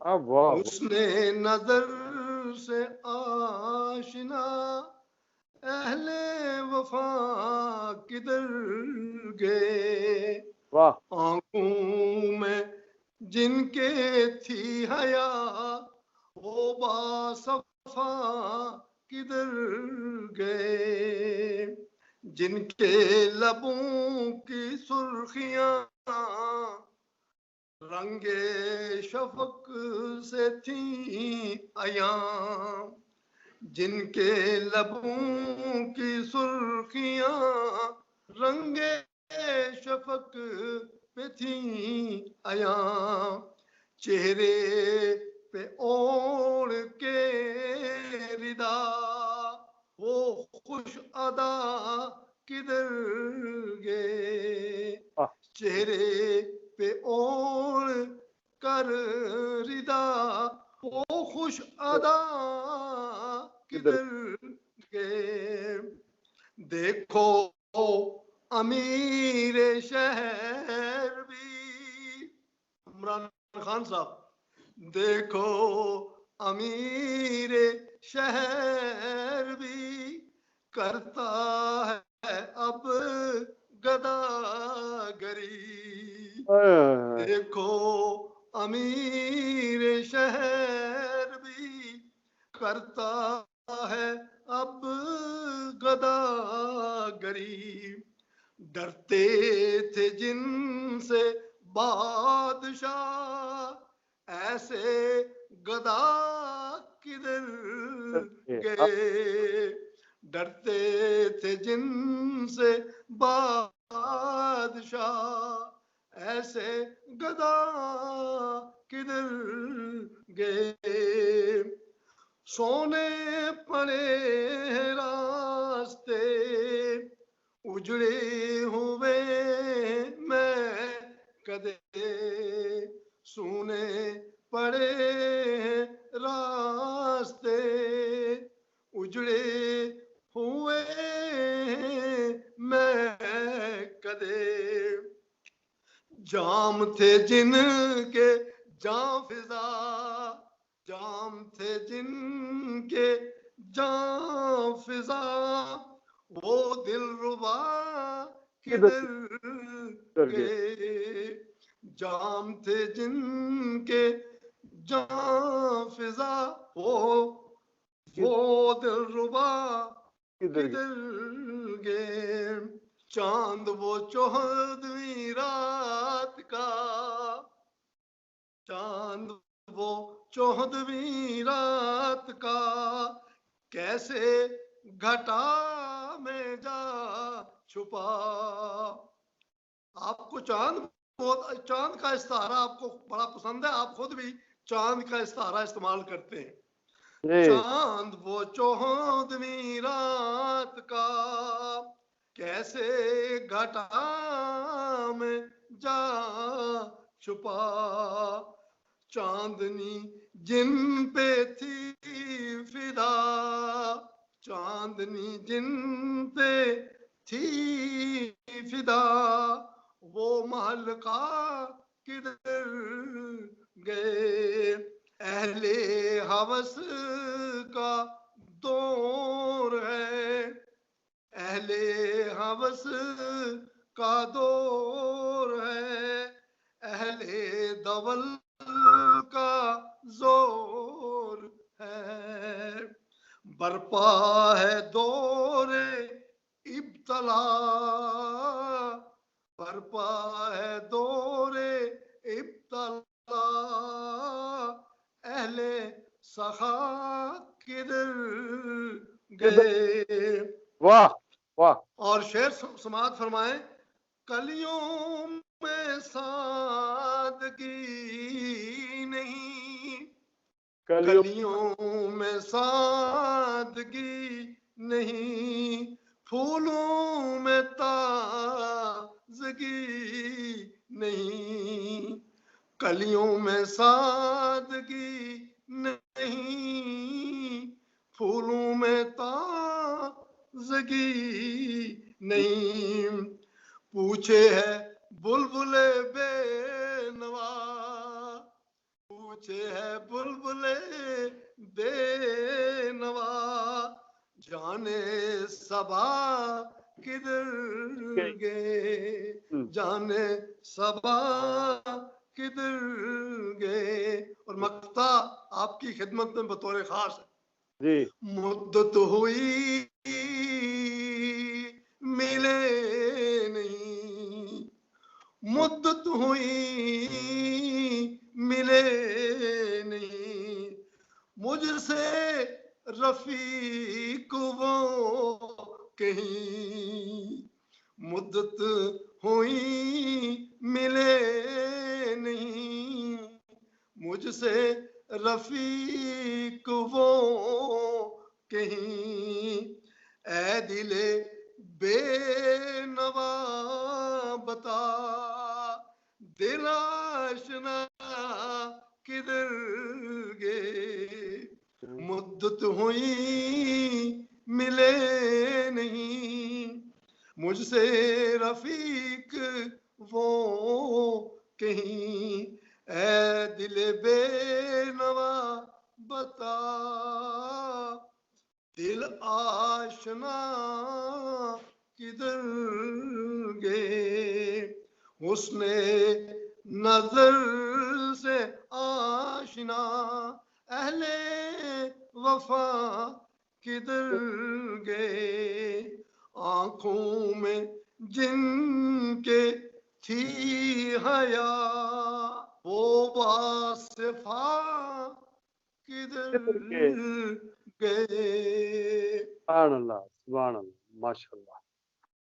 वाह। उसने नजर से आशिना अहले वफा किधर गए। वाह। आंखों में जिनके थी हया वो बासफा किधर गए। जिनके लबों की सुर्खियां रंगे शफक से थी अया। जिनके लबों की सुर्खियां रंगे शफक पे थी अया। चेहरे पे ओढ़ के रिदा वो खुश अदा किधर गए। चेहरे पे ओढ़ कर रिदा वो खुश अदा किधर गए। देखो अमीर शहर भी, इमरान खान साहब, देखो अमीर शहर भी करता है अब गदागरी। देखो अमीर शहर भी करता है अब गदागरी। डरते थे जिनसे बादशाह ऐसे गदा किधर गए। डरते थे जिनसे बादशाह ऐसे गदा किधर गए। सोने पड़े रास्ते उजड़े हुए मैं कदे। सुने पड़े रास्ते उजड़े हुए मैं कदे। जाम थे जिनके जाम फिजा, जाम थे जिनके जाम फिजा वो दिल रुबा किधर गए। जाम थे जिनके जाम फिजा वो दिल रुबा किधर गए। चांद वो 14वीं रात का, चांद वो 14वीं रात का कैसे घटा में जा छुपा। आपको चांद बहुत, चांद का इस्तारा आपको बड़ा पसंद है, आप खुद भी चांद का इस्तारा इस्तेमाल करते हैं। चांद वो 14वीं रात का कैसे घटा में जा छुपा। चांदनी जिन पे थी फिदा, चांदनी जिन पे थी फिदा वो महल का किधर गए। अहले हवस का दौर है, अहले हवस का दौर है, अहले दवल का जोर है। बरपा है दौरे इब्तला, बरपा है दौरे इब्तला अहले सखा किधर गए। वाह वाह। और शेर समात फरमाए। कलियों में सादगी नहीं, कलियों में सादगी नहीं, फूलों में ताजगी नहीं। कलियों में सादगी नहीं, फूलों में ताजगी नहीं। पूछे है बुलबुले बेनवा, पूछे है बुलबुले बेनवा, जाने सबा किधर गए, जाने सबा किधर गए। और मक्ता आपकी खिदमत में बतौर खास है। मुद्दत हुई मिले नहीं, मुद्दत हुई मिले नहीं, मुझसे रफीक वो कहीं, मुद्दत हुई मिले नहीं, मुझसे रफीक वो कहीं। ऐ दिले बेनवा बता, दिल आशना किधर गए, मुद्दत हुई मिले नहीं, मुझसे रफीक वो कहीं। ऐ दिल बेनवा बता, दिल आशना किधर गए, उसने नजर से आशना अहले वफा किधर गए, आंखों में जिनके थी हया वो बासिफा किधर गए। सुभान अल्लाह, माशाअल्लाह।